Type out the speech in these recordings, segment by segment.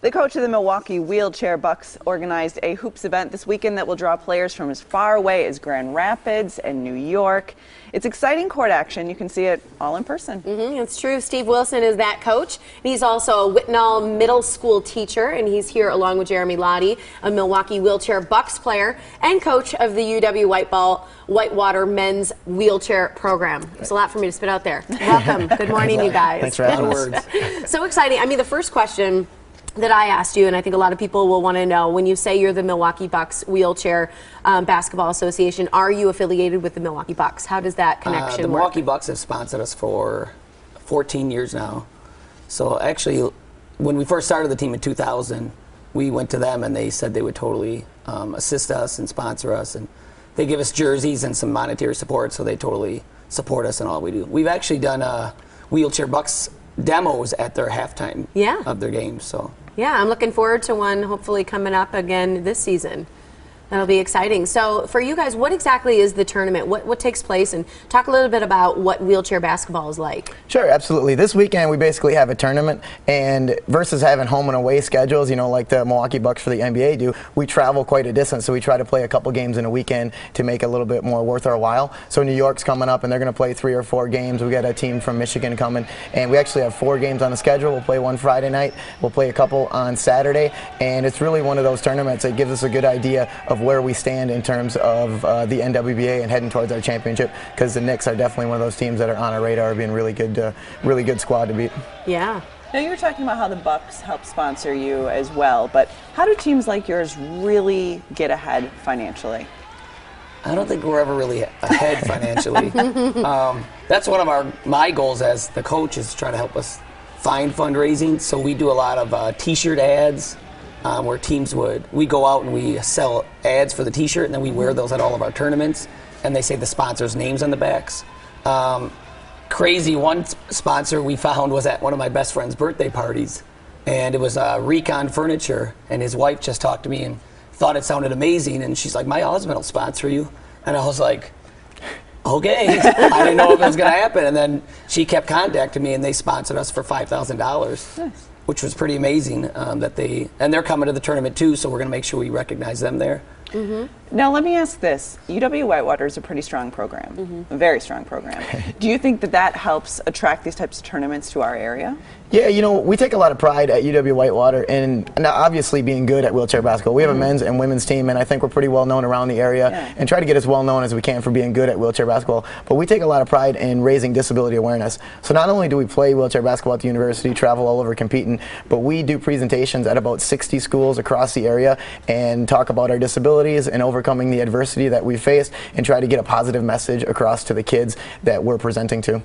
The coach of the Milwaukee Wheelchair Bucks organized a hoops event this weekend that will draw players from as far away as Grand Rapids and New York. It's exciting court action. You can see it all in person. It's true. Steve Wilson is that coach. He's also a Whitnall Middle School teacher, and he's here along with Jeremy Lade, a Milwaukee Wheelchair Bucks player and coach of the UW Whitewater men's wheelchair program. It's a lot for me to spit out there. Welcome. Good morning, you guys. Thanks for having us. So exciting. I mean, the first question that I asked you, and I think a lot of people will want to know, when you say you're the Milwaukee Bucks Wheelchair Basketball Association, are you affiliated with the Milwaukee Bucks? How does that connection work? The Milwaukee Bucks have sponsored us for 14 years now. So actually, when we first started the team in 2000, we went to them and they said they would totally assist us and sponsor us, and they give us jerseys and some monetary support, so they totally support us in all we do. We've actually done Wheelchair Bucks demos at their halftime of their games. So yeah, I'm looking forward to one hopefully coming up again this season. That'll be exciting. So for you guys, what exactly is the tournament? What takes place? And talk a little bit about what wheelchair basketball is like. Sure, absolutely. This weekend we basically have a tournament, and versus having home and away schedules, you know, like the Milwaukee Bucks for the NBA do, we travel quite a distance, so we try to play a couple games in a weekend to make it a little bit more worth our while. So New York's coming up, and they're going to play 3 or 4 games. We got a team from Michigan coming, and we actually have 4 games on the schedule. We'll play one Friday night, we'll play a couple on Saturday, and it's really one of those tournaments that gives us a good idea of where we stand in terms of the NWBA and heading towards our championship, because the Knicks are definitely one of those teams that are on our radar, being really good squad to beat. Yeah. Now, you were talking about how the Bucks help sponsor you as well, but how do teams like yours really get ahead financially? I don't think we're ever really ahead financially. That's one of my goals as the coach, is to try to help us find fundraising. So we do a lot of T-shirt ads, where teams we go out and we sell ads for the T-shirt, and then we wear those at all of our tournaments, and they say the sponsors' names on the backs. Crazy one sponsor we found was at one of my best friend's birthday parties, and it was Recon Furniture, and his wife just talked to me and thought it sounded amazing, and she's like, "My husband will sponsor you," and I was like, okay. I didn't know if it was going to happen, and then she kept contacting me, and they sponsored us for $5,000. Nice. Which was pretty amazing and they're coming to the tournament too, so we're going to make sure we recognize them there. Now let me ask this. UW Whitewater is a pretty strong program, a very strong program. Do you think that helps attract these types of tournaments to our area? Yeah, you know, we take a lot of pride at UW Whitewater in obviously being good at wheelchair basketball. We have a men's and women's team, and I think we're pretty well known around the area and try to get as well known as we can for being good at wheelchair basketball. But we take a lot of pride in raising disability awareness. So not only do we play wheelchair basketball at the university, travel all over competing, but we do presentations at about 60 schools across the area and talk about our disabilities and overcoming the adversity that we faced, and try to get a positive message across to the kids that we're presenting to.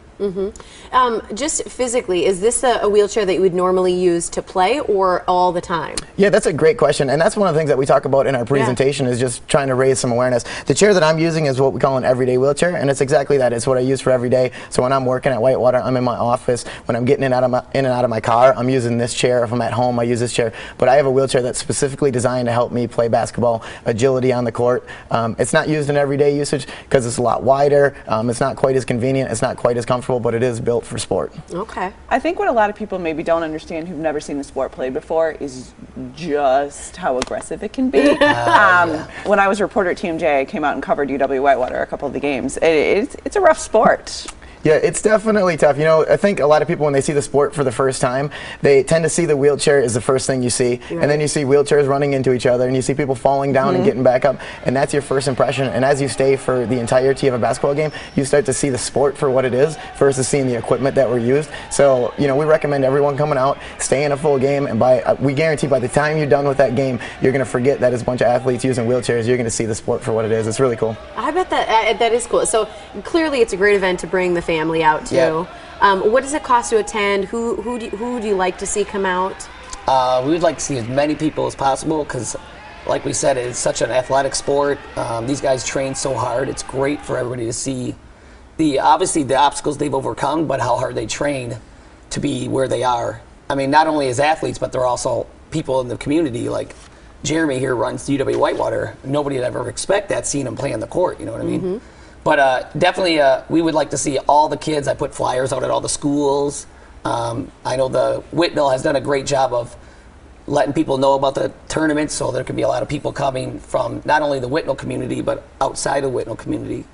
Just physically, is this a wheelchair that you would normally use to play, or all the time? Yeah, that's a great question, and that's one of the things that we talk about in our presentation, is just trying to raise some awareness. The chair that I'm using is what we call an everyday wheelchair, and it's exactly that. It's what I use for every day. So when I'm working at Whitewater, I'm in my office. When I'm getting in and out of my car, I'm using this chair. If I'm at home, I use this chair. But I have a wheelchair that's specifically designed to help me play basketball, agility on the court. It's not used in everyday usage because it's a lot wider. It's not quite as convenient. It's not quite as comfortable, but it is built for sport. Okay. I think what a lot of people maybe don't understand, who've never seen the sport played before, is just how aggressive it can be. When I was a reporter at TMJ, I came out and covered UW Whitewater a couple of the games. It's a rough sport. Yeah, it's definitely tough. You know, I think a lot of people, when they see the sport for the first time, they tend to see the wheelchair as the first thing you see. And then you see wheelchairs running into each other, and you see people falling down and getting back up, and that's your first impression. And as you stay for the entirety of a basketball game, you start to see the sport for what it is versus seeing the equipment that were used. So, you know, we recommend everyone coming out, staying a full game, and we guarantee by the time you're done with that game, you're going to forget that it's a bunch of athletes using wheelchairs. You're going to see the sport for what it is. It's really cool. I bet that is cool. So clearly it's a great event to bring the family out to. What does it cost to attend? Who would you like to see come out? We would like to see as many people as possible, because like we said, it's such an athletic sport. These guys train so hard. It's great for everybody to see obviously the obstacles they've overcome, but how hard they train to be where they are. I mean, not only as athletes, but they're also people in the community. Like Jeremy here runs UW Whitewater. Nobody would ever expect that, seeing him play on the court, you know what I mean? But definitely, we would like to see all the kids. I put flyers out at all the schools. I know the Whitnall has done a great job of letting people know about the tournament, so there could be a lot of people coming from not only the Whitnall community, but outside of the Whitnall community,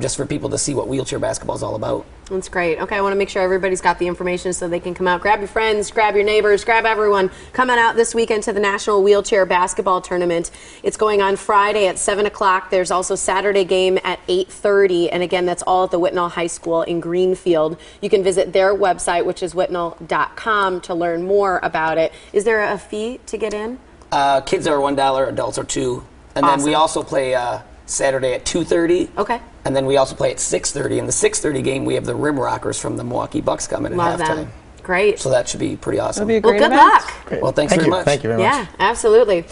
just for people to see what wheelchair basketball is all about. That's great. Okay, I want to make sure everybody's got the information so they can come out. Grab your friends, grab your neighbors, grab everyone. Coming out this weekend to the National Wheelchair Basketball Tournament. It's going on Friday at 7 o'clock. There's also Saturday game at 8:30. And again, that's all at the Whitnall High School in Greenfield. You can visit their website, which is whitnall.com, to learn more about it. Is there a fee to get in? Kids are $1, adults are $2. And Awesome. then we also play Saturday at 2:30. Okay. And then we also play at 6:30. In the 6:30 game, we have the Rim Rockers from the Milwaukee Bucks coming at Love halftime. them. Great. So that should be pretty awesome. It'll be a Well, great good event. luck. Great. Well, thanks Thank very you. much. Thank you very much. Yeah, absolutely.